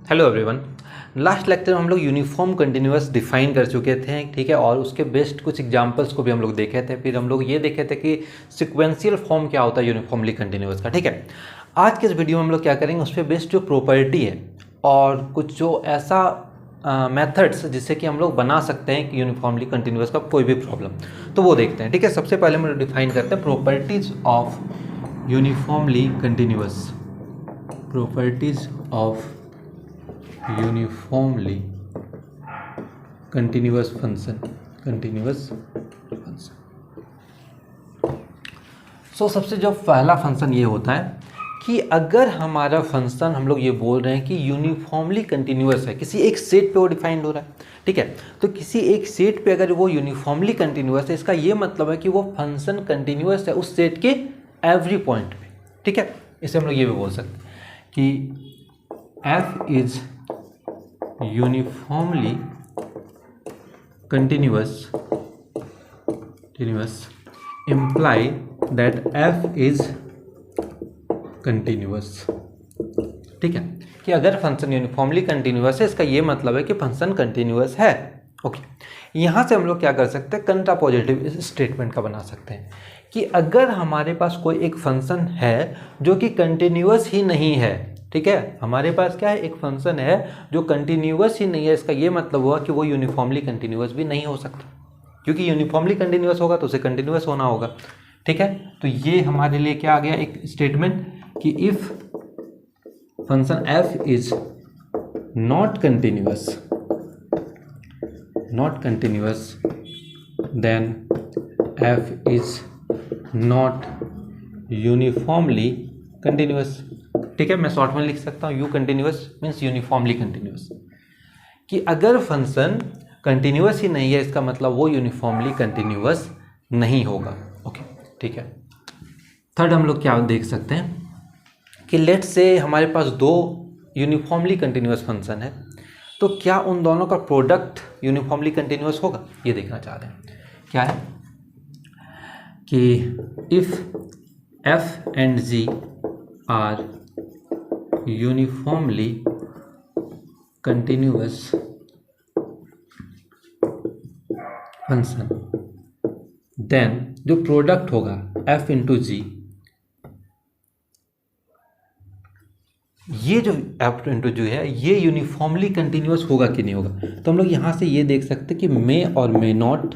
Hello everyone. Last lecture में हम लोग यूनिफॉर्म कंटिन्यूअस डिफाइन कर चुके थे, ठीक है, और उसके बेस्ट कुछ एग्जांपल्स को भी हम लोग देखे थे। फिर हम लोग ये देखे थे कि सिक्वेंशियल फॉर्म क्या होता है यूनिफॉर्मली कंटिन्यूअस का, ठीक है। आज के इस वीडियो में हम लोग क्या करेंगे, उस पर बेस्ट जो प्रॉपर्टी है और कुछ जो ऐसा मेथड्स जिससे कि हम लोग बना सकते हैं कि यूनिफॉर्मली कंटिन्यूअस का कोई भी प्रॉब्लम, तो वो देखते हैं, ठीक है। सबसे पहले हम लोग डिफाइन करते हैं properties of uniformly continuous. Properties of uniformly continuous function. So सबसे जो पहला फंक्शन ये होता है कि अगर हमारा फंक्शन हम लोग ये बोल रहे हैं कि यूनिफॉर्मली कंटिन्यूअस है, किसी एक सेट पे वो डिफाइंड हो रहा है, ठीक है। तो किसी एक सेट पे अगर वो यूनिफॉर्मली कंटिन्यूअस है, इसका ये मतलब है कि वो फंक्शन कंटिन्यूअस है उस सेट के एवरी पॉइंट पे, ठीक है। इसे हम लोग ये भी बोल सकते हैं कि f is uniformly continuous imply that f is continuous, ठीक है। कि अगर फंक्शन यूनिफॉर्मली कंटिन्यूअस है, इसका ये मतलब है कि फंक्शन कंटिन्यूअस है, ओके। यहाँ से हम लोग क्या कर सकते हैं, कंट्रापोजिटिव स्टेटमेंट का बना सकते हैं कि अगर हमारे पास कोई एक फंक्शन है जो कि कंटिन्यूअस ही नहीं है, ठीक है, हमारे पास क्या है, एक फंक्शन है जो कंटिन्यूअस ही नहीं है, इसका ये मतलब हुआ कि वो यूनिफॉर्मली कंटिन्यूअस भी नहीं हो सकता, क्योंकि यूनिफॉर्मली कंटिन्यूअस होगा तो उसे कंटिन्यूअस होना होगा, ठीक है। तो ये हमारे लिए क्या आ गया, एक स्टेटमेंट कि if function f is not continuous then f is not uniformly continuous, ठीक है। मैं शॉर्ट में लिख सकता हूँ, U continuous means uniformly continuous, कि अगर फंक्शन कंटिन्यूअस ही नहीं है, इसका मतलब वो यूनिफॉर्मली कंटिन्यूअस नहीं होगा, ओके, ठीक है। थर्ड हम लोग क्या देख सकते हैं कि लेट्स से हमारे पास दो यूनिफॉर्मली कंटिन्यूअस फंक्शन है, तो क्या उन दोनों का प्रोडक्ट यूनिफॉर्मली कंटिन्यूअस होगा, ये देखना चाहते हैं। क्या है कि if f and g are uniformly continuous function, then जो प्रोडक्ट होगा f इंटू जी, ये जो f इंटू जी है ये यूनिफॉर्मली कंटिन्यूअस होगा कि नहीं होगा। तो हम लोग यहाँ से ये देख सकते हैं कि मे और मे नॉट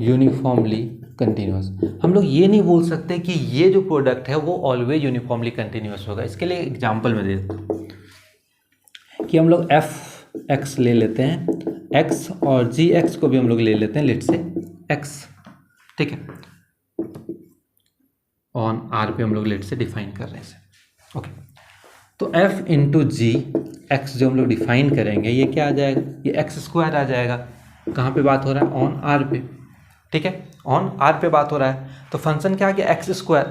यूनिफॉर्मली कंटिन्यूअस। हम लोग ये नहीं बोल सकते कि ये जो प्रोडक्ट है वो ऑलवेज यूनिफॉर्मली कंटिन्यूअस होगा। इसके लिए एग्जांपल में दे देता हूँ कि हम लोग एफ एक्स ले लेते हैं, एक्स और जी एक्स को भी हम लोग ले लेते हैं, लेट से एक्स, ठीक है, ऑन आर पे हम लोग लेट से डिफाइन कर रहे हैं इसे, ओके। तो एफ इंटू जी एक्स जो हम लोग डिफाइन करेंगे, ये क्या आ जाएगा, ये एक्स स्क्वायर आ जाएगा। कहाँ पे बात हो रहा है, ऑन आर पे, ठीक है, ऑन आर पे बात हो रहा है। तो फंक्शन क्या आ गया, एक्स स्क्वायर।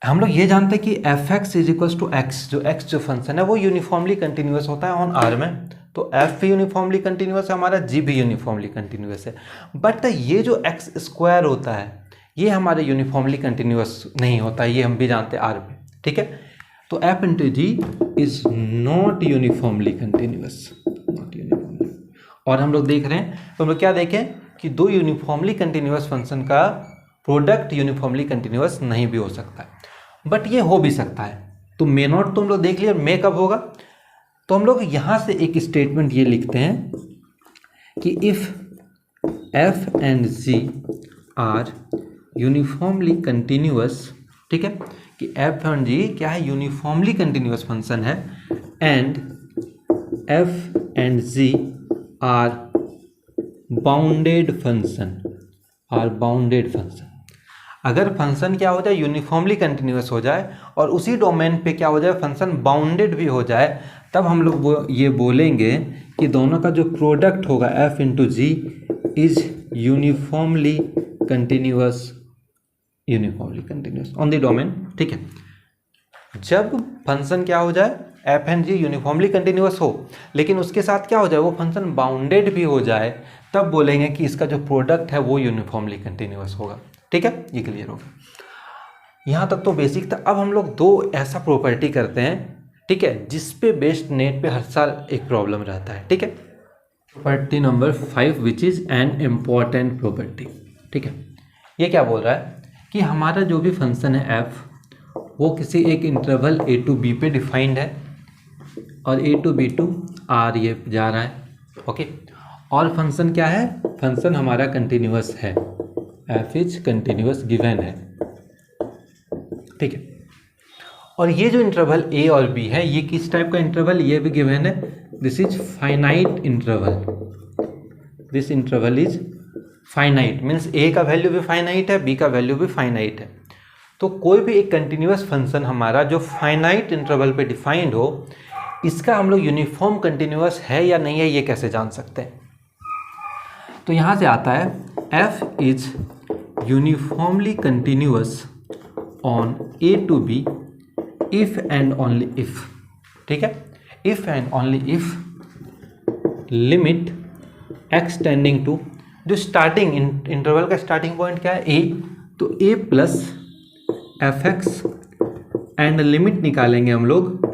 हम लोग ये जानते हैं कि F x is equals to X, जो एक्स जो फंक्शन है वो यूनिफॉर्मली कंटिन्यूअस होता है ऑन आर में। तो एफ भी यूनिफॉर्मली कंटिन्यूअस है हमारा, जी भी यूनिफॉर्मली कंटिन्यूअस है। बट ये जो एक्स स्क्वायर होता है ये हमारे यूनिफॉर्मली कंटिन्यूअस नहीं होता है, ये हम भी जानते हैं आर पे, ठीक है। तो F into G is not uniformly continuous, और हम लोग देख रहे हैं, तो हम लोग क्या देखें कि दो यूनिफॉर्मली कंटिन्यूअस फंक्शन का प्रोडक्ट यूनिफॉर्मली कंटिन्यूअस नहीं भी हो सकता है, बट ये हो भी सकता है। तो मे नॉट तो हम लोग देख लिया, मे कब होगा, तो हम लोग यहाँ से एक स्टेटमेंट ये लिखते हैं कि if f and g are uniformly continuous, ठीक है, कि f एंड g क्या है, यूनिफॉर्मली कंटिन्यूअस फंक्शन है, and f and g are bounded function, अगर फंक्शन क्या हो जाए, यूनिफॉर्मली कंटिन्यूअस हो जाए और उसी डोमेन पे क्या हो जाए, फंक्शन बाउंडेड भी हो जाए, तब हम लोग ये बोलेंगे कि दोनों का जो प्रोडक्ट होगा f into G is uniformly continuous on the domain, ठीक है। जब फंक्शन क्या हो जाए, F and G uniformly continuous हो, लेकिन उसके साथ क्या हो जाए, वो फंक्शन बाउंडेड भी हो जाए, तब बोलेंगे कि इसका जो प्रोडक्ट है वो यूनिफॉर्मली कंटिन्यूअस होगा, ठीक है। ये क्लियर होगा। यहाँ तक तो बेसिक था। अब हम लोग दो ऐसा प्रॉपर्टी करते हैं ठीक है, जिस पे बेस्ड नेट पे हर साल एक प्रॉब्लम रहता है। ठीक है, property number 5 which is an important property. ठीक है, ये क्या बोल रहा है कि हमारा जो भी फंक्शन है एफ वो किसी एक इंटरवल a to b पे डिफाइंड है और a to b to r ये जा रहा है। ओके, और फंक्शन क्या है, फंक्शन हमारा कंटिन्यूअस है, एफ इज कंटिन्यूअस गिवन है। ठीक है, और ये जो इंटरवल a और b है ये किस टाइप का इंटरवल, ये भी गिवन है, this is finite interval, this interval is finite, means a का वैल्यू भी फाइनाइट है, b का वैल्यू भी फाइनाइट है। तो कोई भी एक कंटिन्यूअस फंक्शन हमारा जो फाइनाइट इंटरवल पे डिफाइंड हो, इसका हम लोग यूनिफॉर्म कंटिन्यूअस है या नहीं है ये कैसे जान सकते हैं। तो यहाँ से आता है f is uniformly continuous on a to b if and only if. ठीक है, if and only if limit x tending to, जो स्टार्टिंग इंटरवल का स्टार्टिंग पॉइंट क्या है a, तो a plus F X and limit निकालेंगे हम लोग,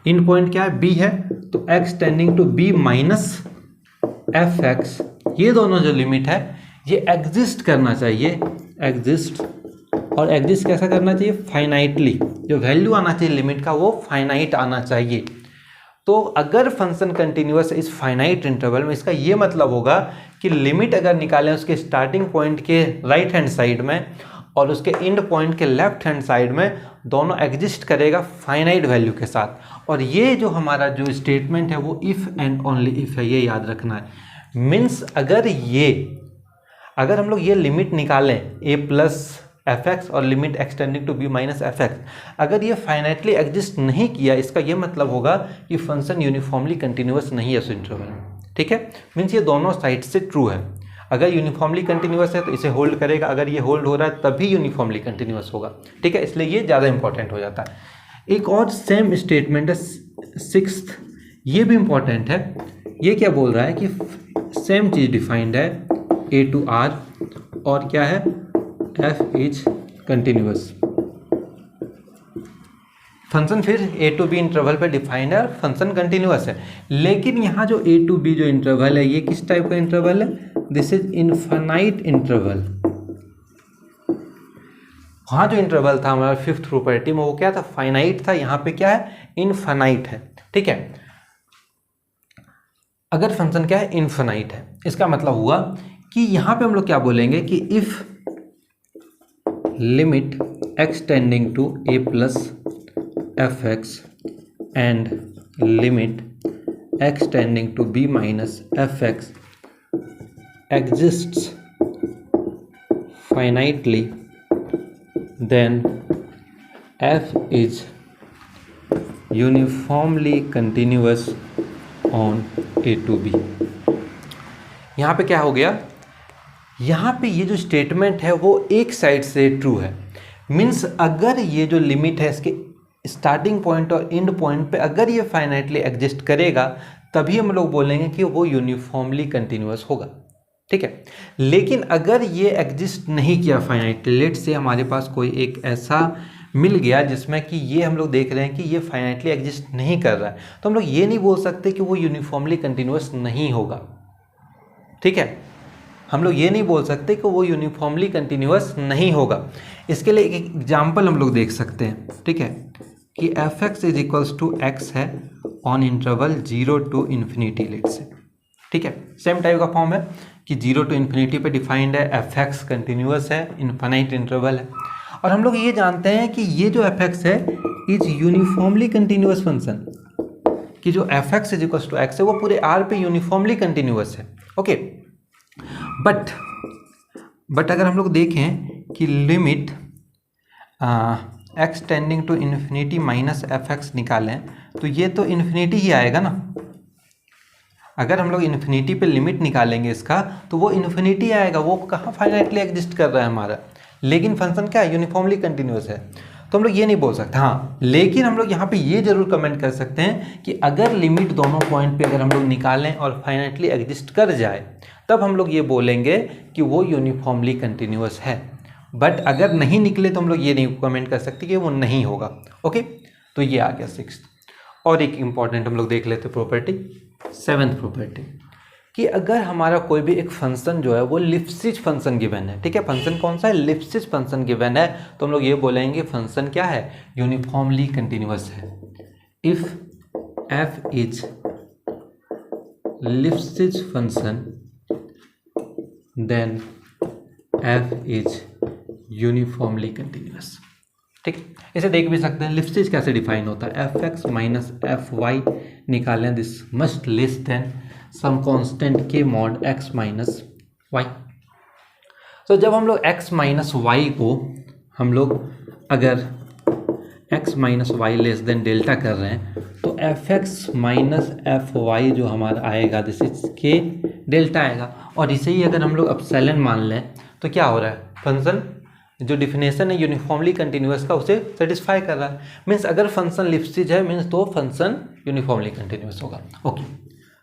इन पॉइंट क्या है b है, तो x tending to b minus F X, ये दोनों जो लिमिट है ये एग्जिस्ट करना चाहिए, एग्जिस्ट, और एग्जिस्ट कैसा करना चाहिए, फाइनाइटली, जो वैल्यू आना चाहिए लिमिट का वो फाइनाइट आना चाहिए। तो अगर फंक्शन कंटिन्यूअस इस फाइनाइट इंटरवल में, इसका ये मतलब होगा कि लिमिट अगर निकालें उसके स्टार्टिंग पॉइंट के राइट हैंड साइड में और उसके एंड पॉइंट के लेफ्ट हैंड साइड में, दोनों एग्जिस्ट करेगा फाइनाइट वैल्यू के साथ। और ये जो हमारा जो स्टेटमेंट है वो इफ़ एंड ओनली इफ़ है, ये याद रखना है। मीन्स अगर हम लोग ये लिमिट निकालें a प्लस एफ एक्स और limit X tending to b minus F X, अगर ये फाइनाइटली एग्जिस्ट नहीं किया, इसका ये मतलब होगा कि फंक्शन यूनिफॉर्मली कंटिन्यूअस नहीं है उस इंटरवल में। ठीक है, मीन्स ये दोनों साइड से ट्रू है। अगर यूनिफॉर्मली कंटिन्यूअस है तो इसे होल्ड करेगा, अगर ये होल्ड हो रहा है तभी यूनिफॉर्मली कंटिन्यूअस होगा। ठीक है, इसलिए ये ज़्यादा इंपॉर्टेंट हो जाता है। एक और सेम स्टेटमेंट है 6th, ये भी इंपॉर्टेंट है। ये क्या बोल रहा है कि सेम चीज़ डिफाइंड है a to r और क्या है, f इज कंटिन्यूअस। फंक्शन फिर a to b इंटरवल पे डिफाइंड है और फंक्शन कंटिन्यूअस है, लेकिन यहाँ जो a to b जो इंटरवल है ये किस टाइप का इंटरवल है, दिस इज इनफाइनाइट इंटरवल। वहाँ जो इंटरवल था हमारा 5th प्रॉपर्टी में वो क्या था, फाइनाइट था, यहाँ पे क्या है, इनफाइनाइट है। ठीक है, अगर फंक्शन क्या है, इनफाइनाइट है, इसका मतलब हुआ कि यहाँ पे हम लोग क्या बोलेंगे कि if limit x tending to a plus F X and limit x tending to b minus F X exists finitely, then f is uniformly continuous on a to b। यहाँ पे क्या हो गया, यहाँ पे ये जो स्टेटमेंट है वो एक साइड से ट्रू है। मीन्स अगर ये जो लिमिट है इसके स्टार्टिंग पॉइंट और एंड पॉइंट पे अगर ये फाइनाइटली एग्जिस्ट करेगा तभी हम लोग बोलेंगे कि वो यूनिफॉर्मली कंटिन्यूअस होगा। ठीक है, लेकिन अगर ये एग्जिस्ट नहीं किया फाइनाइटली, लेट से हमारे पास कोई एक ऐसा मिल गया जिसमें कि ये हम लोग देख रहे हैं कि ये फाइनाइटली एग्जिस्ट नहीं कर रहा है, तो हम लोग ये नहीं बोल सकते कि वो यूनिफॉर्मली कंटिन्यूअस नहीं होगा। ठीक है, हम लोग ये नहीं बोल सकते कि वो यूनिफॉर्मली कंटिन्यूअस नहीं होगा। इसके लिए एक एग्जाम्पल हम लोग देख सकते हैं। ठीक है, कि F x is equals to x है on interval 0 to infinity, let say. ठीक है, सेम टाइप का फॉर्म है कि 0 to इन्फिनिटी पे डिफाइंड है, एफ एक्स कंटिन्यूअस है, इनफाइनाइट इंटरवल है, और हम लोग ये जानते हैं कि ये जो एफ एक्स है इज यूनिफॉर्मली कंटिन्यूअस फंक्शन, कि जो F x is equals to x है वो पूरे आर पे यूनिफॉर्मली कंटिन्यूअस है। ओके, बट अगर हम लोग देखें कि limit X tending to infinity minus F X निकालें तो ये तो इन्फिनिटी ही आएगा ना। अगर हम लोग इन्फिनिटी पे लिमिट निकालेंगे इसका तो वो इन्फिनिटी आएगा, वो कहाँ फाइनाइटली एग्जिस्ट कर रहा है हमारा, लेकिन फंक्शन क्या है, यूनिफॉर्मली कंटिन्यूअस है। तो हम लोग ये नहीं बोल सकते। हाँ, लेकिन हम लोग यहाँ पे ये जरूर कमेंट कर सकते हैं कि अगर लिमिट दोनों पॉइंट पे अगर हम लोग निकालें और फाइनाइटली एग्जिस्ट कर जाए तब हम लोग ये बोलेंगे कि वो यूनिफॉर्मली कंटिन्यूअस है। बट अगर नहीं निकले तो हम लोग ये नहीं कमेंट कर सकते कि वो नहीं होगा। ओके, तो ये आ गया 6th। और एक इम्पॉर्टेंट हम लोग देख लेते प्रॉपर्टी, 7th प्रॉपर्टी, कि अगर हमारा कोई भी एक फंक्शन जो है वो लिप्सिज फंक्शन गिवन है, ठीक है, फंक्शन कौन सा है, लिप्सिज फंक्शन गिवन है, तो हम लोग ये बोलेंगे फंक्शन क्या है, यूनिफॉर्मली कंटिन्यूअस है। If f is Lipschitz function then f is uniformly continuous. ठीक, इसे देख भी सकते हैं लिप्सिज कैसे डिफाइन होता है, fx माइनस fy निकालें, this must less than some constant के मॉड x माइनस वाई। तो जब हम लोग x माइनस वाई को हम लोग अगर x minus y less than delta कर रहे हैं तो fx माइनस fy जो हमारा आएगा दिस इज के डेल्टा आएगा, और इसे ही अगर हम लोग अपसाइलन मान लें तो क्या हो रहा है, फंक्शन जो डिफिनेशन है यूनिफॉर्मली कंटिन्यूअस का उसे सेटिस्फाई कर रहा है। मीन्स अगर फंक्शन लिप्सिज है मीन्स तो फंक्शन यूनिफॉर्मली कंटिन्यूअस होगा। ओके,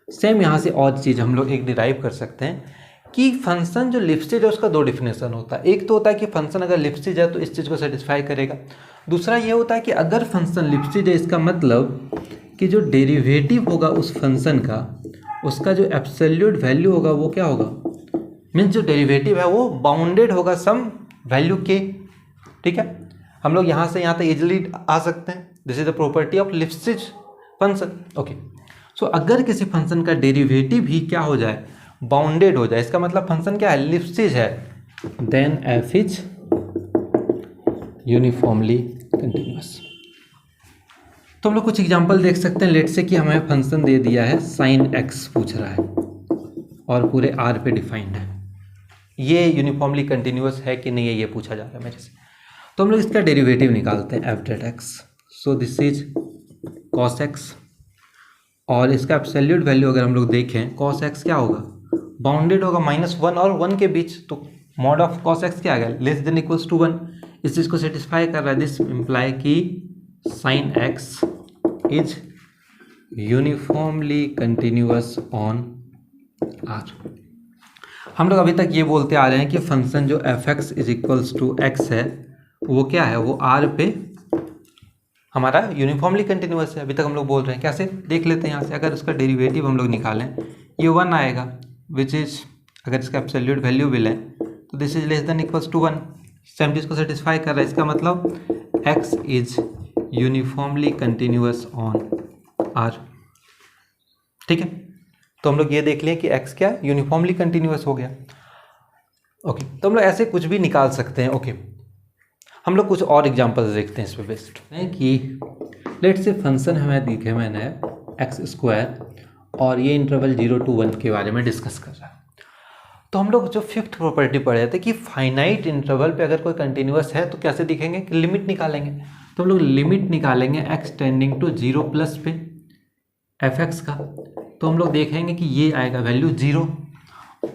सेम यहाँ से और चीज़ हम लोग एक डिराइव कर सकते हैं कि फंक्शन जो लिप्सिज है उसका दो डिफिनेशन होता है। एक तो होता है कि फंक्शन अगर लिप्सिज है तो इस चीज़ को सेटिस्फाई करेगा, दूसरा ये होता है कि अगर फंक्शन लिप्सिज है इसका मतलब कि जो डेरिवेटिव होगा उस फंक्शन का उसका जो एब्सोल्यूट वैल्यू होगा वो क्या होगा, मीन्स जो डेरिवेटिव है वो बाउंडेड होगा सम वैल्यू के। ठीक है, हम लोग यहाँ से यहाँ तक इजिली आ सकते हैं, this is the property of Lipschitz function. Okay, so अगर किसी फंक्शन का डेरिवेटिव ही क्या हो जाए, बाउंडेड हो जाए, इसका मतलब फंक्शन क्या है, लिप्सिज है, then f is uniformly continuous. तो हम लोग कुछ एग्जांपल देख सकते हैं। लेट से कि हमें फंक्शन दे दिया है sin x पूछ रहा है और पूरे r पे डिफाइंड है, ये यूनिफॉर्मली कंटिन्यूअस है कि नहीं है ये पूछा जा रहा है मेरे से। तो हम लोग इसका डेरिवेटिव निकालते हैं f डेट x, so this is cos x, और इसका एब्सोल्यूट वैल्यू अगर हम लोग देखें cos x क्या होगा, बाउंडेड होगा -1 और 1 के बीच, तो मॉड ऑफ cos x क्या आ गया, लेस देन इक्वल्स टू 1, इस चीज़ को सेटिस्फाई कर रहा है। दिस इम्प्लाई कि sin x is uniformly continuous on r। हम लोग अभी तक ये बोलते आ रहे हैं कि फंक्शन जो f(x) is equals to x है वो क्या है, वो r पे हमारा यूनिफॉर्मली कंटिन्यूअस है। अभी तक हम लोग बोल रहे हैं, कैसे देख लेते हैं यहाँ से। अगर उसका डेरिवेटिव हम लोग निकालें ये 1 आएगा, विच इज अगर इसका एब्सोल्यूट वैल्यू भी लें तो this is less than equals to 1, same चीज़ को सेटिस्फाई कर रहा है। इसका मतलब x is uniformly continuous on r। ठीक है, तो हम लोग ये देख लें कि x क्या यूनिफॉर्मली कंटिन्यूअस हो गया। ओके, तो हम लोग ऐसे कुछ भी निकाल सकते हैं। ओके, हम लोग कुछ और एग्जांपल्स देखते हैं इस पे बेस्ड है कि लेट से फंक्शन हमें दिखे मैंने x² और ये इंटरवल 0 to 1 के बारे में डिस्कस कर रहा है। तो हम लोग जो 5th प्रॉपर्टी पढ़े थे कि फाइनाइट इंटरवल पे अगर कोई कंटिन्यूअस है तो कैसे दिखेंगे, कि लिमिट निकालेंगे। तो हम लोग लिमिट निकालेंगे x टेंडिंग टू 0 प्लस पे f(x) का, तो हम लोग देखेंगे कि ये आएगा वैल्यू 0,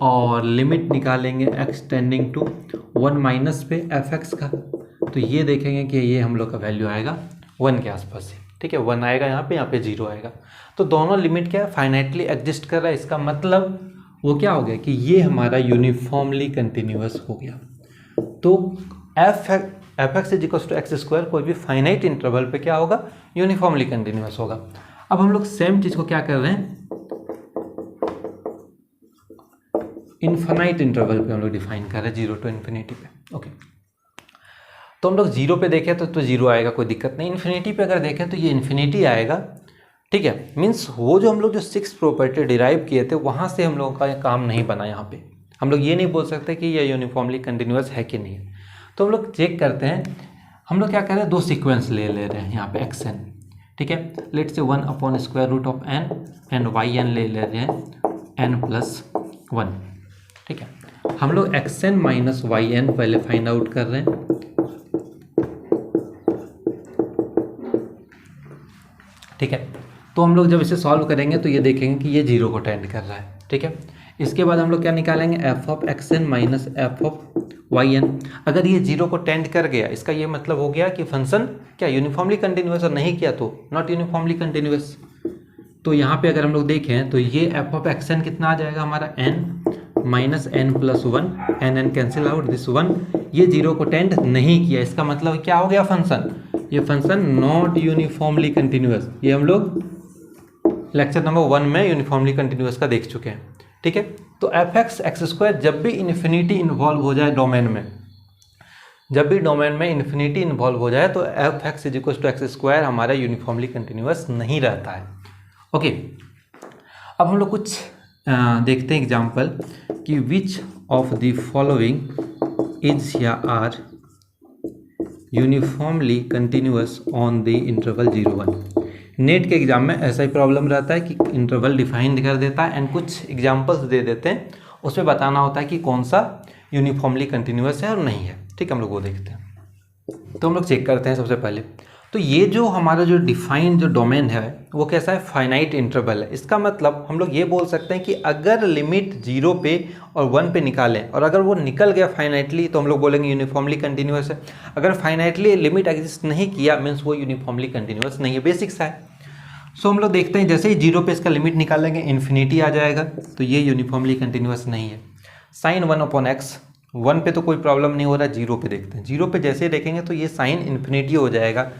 और लिमिट निकालेंगे x टेंडिंग टू 1 माइनस पे f(x) का, तो ये देखेंगे कि ये हम लोग का वैल्यू आएगा 1 के आसपास ही। ठीक है, 1 आएगा यहाँ पे 0 आएगा, तो दोनों लिमिट क्या है, फाइनाइटली एग्जिस्ट कर रहा है। इसका मतलब वो क्या हो गया कि ये हमारा यूनिफॉर्मली कंटिन्यूअस हो गया। तो f(x) is equals to x², कोई भी फाइनाइट इंटरवल पे क्या होगा, यूनिफॉर्मली कंटिन्यूअस होगा। अब हम लोग सेम चीज को क्या कर रहे हैं, इनफाइनाइट इंटरवल पे हम लोग डिफाइन कर रहे हैं, 0 to इन्फिनिटी पे। ओके, तो हम लोग 0 पे देखें तो 0 आएगा, कोई दिक्कत नहीं। इन्फिनिटी पे अगर देखें तो ये इन्फिनिटी आएगा। ठीक है, मीन्स वो जो हम लोग जो 6th प्रॉपर्टी डिराइव किए थे वहाँ से हम लोगों का काम नहीं बना। यहाँ पे हम लोग ये नहीं बोल सकते कि ये यूनिफॉर्मली कंटिन्यूअस है कि नहीं। तो हम लोग चेक करते हैं, हम लोग क्या कर रहे हैं, दो सीक्वेंस ले रहे हैं यहाँ पे xn। ठीक है, लेट से 1/√n एंड yn ले रहे हैं n+1। ठीक है, हम लोग xn माइनस yn पहले फाइंड आउट कर रहे हैं। ठीक है, तो हम लोग जब इसे सॉल्व करेंगे तो ये देखेंगे कि ये 0 को टेंड कर रहा है। ठीक है, इसके बाद हम लोग क्या निकालेंगे, f(xn माइनस f(yn)। अगर ये 0 को टेंड कर गया इसका ये मतलब हो गया कि फंक्शन क्या यूनिफॉर्मली कंटिन्यूअस, और नहीं किया तो नॉट यूनिफॉर्मली कंटिन्यूअस। तो यहाँ पे अगर हम लोग देखें तो ये f(xn) कितना आ जाएगा हमारा, n minus n+1, n cancel out, this 1, ये 0 को टेंड नहीं किया। इसका मतलब क्या हो गया, फंक्शन ये फंक्शन नॉट यूनिफॉर्मली कंटिन्यूअस, ये हम लोग लेक्चर नंबर 1 में यूनिफॉर्मली कंटिन्यूअस का देख चुके हैं, ठीक है। तो एफ एक्स एक्स स्क्वायर जब भी इन्फिनिटी इन्वॉल्व हो जाए डोमेन में, जब भी डोमेन में इन्फिनिटी इन्वॉल्व हो जाए तो F x is equal to X square हमारा यूनिफॉर्मली कंटिन्यूअस नहीं रहता है। ओके, अब हम लोग कुछ देखते हैं एग्जाम्पल कि which of the following is या are uniformly continuous on the interval 0-1। Net के एग्जाम में ऐसा ही प्रॉब्लम रहता है कि इंटरवल डिफाइन कर देता है एंड कुछ एग्जाम्पल्स दे देते हैं, उसमें बताना होता है कि कौन सा यूनिफॉर्मली कंटिन्यूअस है और नहीं है, ठीक है। हम लोग वो देखते हैं। तो हम लोग चेक करते हैं सबसे पहले। तो ये जो हमारा जो डिफाइंड जो डोमेन है वो कैसा है, फाइनाइट इंटरवल है। इसका मतलब हम लोग ये बोल सकते हैं कि अगर लिमिट 0 पे और 1 पे निकालें और अगर वो निकल गया फाइनाइटली तो हम लोग बोलेंगे यूनिफॉर्मली कंटिन्यूअस है। अगर फाइनाइटली लिमिट एग्जिस्ट नहीं किया मीन्स वो यूनिफॉर्मली कंटिन्यूअस नहीं है, बेसिक सा है। सो हम लोग देखते हैं जैसे ही 0 पे इसका लिमिट निकालेंगे इन्फिनिटी आ जाएगा, तो ये यूनिफॉर्मली कंटिन्यूअस नहीं है। साइन 1/x, 1 पे तो कोई प्रॉब्लम नहीं हो रहा है, 0 पे देखते हैं। 0 पे जैसे ही देखेंगे तो ये साइन इन्फिनिटी हो जाएगा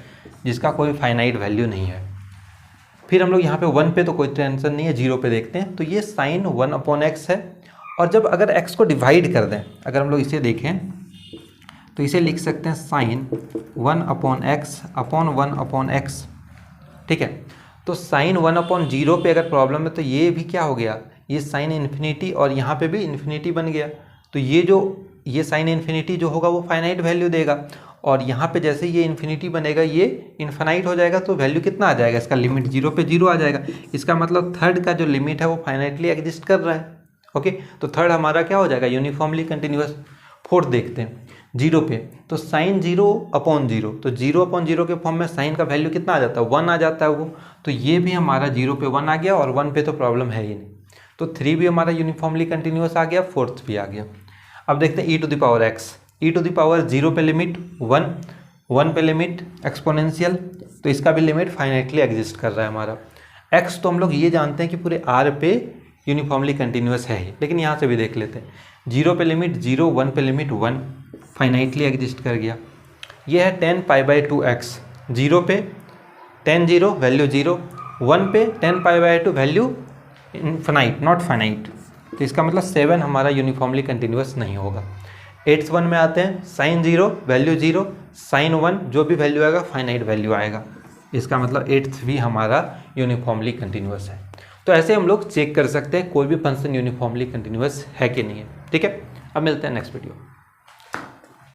जिसका कोई फाइनाइट वैल्यू नहीं है। फिर हम लोग यहाँ पे 1 पे तो कोई टेंशन नहीं है, 0 पे देखते हैं तो ये साइन 1/x है। और जब अगर x को डिवाइड कर दें, अगर हम लोग इसे देखें तो इसे लिख सकते हैं साइन 1/x अपॉन 1/x, ठीक है। तो साइन 1/0 पे अगर प्रॉब्लम है तो ये भी क्या हो गया, ये साइन इन्फिनिटी और यहाँ पे भी इन्फिनिटी बन गया। तो ये साइन इन्फिनिटी जो होगा वो फाइनाइट वैल्यू देगा और यहाँ पे जैसे ये इन्फिनिटी बनेगा ये इन्फाइनाइट हो जाएगा, तो वैल्यू कितना आ जाएगा इसका, लिमिट 0 पे 0 आ जाएगा। इसका मतलब थर्ड का जो लिमिट है वो फाइनाइटली एग्जिस्ट कर रहा है। ओके, तो थर्ड हमारा क्या हो जाएगा, यूनिफॉर्मली कंटिन्यूअस। फोर्थ देखते हैं 0 पे, तो साइन 0/0, तो 0/0 के फॉर्म में साइन का वैल्यू कितना आ जाता है, 1 आ जाता है वो। तो ये भी हमारा 0 पे 1 आ गया और 1 पे तो प्रॉब्लम है ही नहीं। तो 3 भी हमारा यूनिफॉर्मली कंटिन्यूअस आ गया, फोर्थ भी आ गया। अब देखते हैं e⁻x, e⁻0 पे लिमिट 1, 1 पे लिमिट एक्सपोनेंशियल, तो इसका भी लिमिट फाइनाइटली एग्जिस्ट कर रहा है हमारा। x तो हम लोग ये जानते हैं कि पूरे r पे यूनिफॉर्मली कंटिन्यूअस है ही, लेकिन यहाँ से भी देख लेते हैं। 0 पे लिमिट 0, 1 पे लिमिट 1, फाइनाइटली एग्जिस्ट कर गया। ये है 10π/2x, 0 पे tan 0 वैल्यू 0, 1 पे 10π/2 वैल्यू इनफाइनाइट नॉट फाइनाइट, तो इसका मतलब 7 हमारा यूनिफॉर्मली कंटिन्यूअस नहीं होगा। 8th वन में आते हैं, साइन 0 वैल्यू 0, साइन 1 जो भी वैल्यू आएगा फाइनाइट वैल्यू आएगा, इसका मतलब 8th भी हमारा यूनिफॉर्मली कंटिन्यूअस है। तो ऐसे हम लोग चेक कर सकते हैं कोई भी फंक्शन यूनिफॉर्मली कंटिन्यूअस है कि नहीं है, ठीक है। अब मिलते हैं नेक्स्ट वीडियो।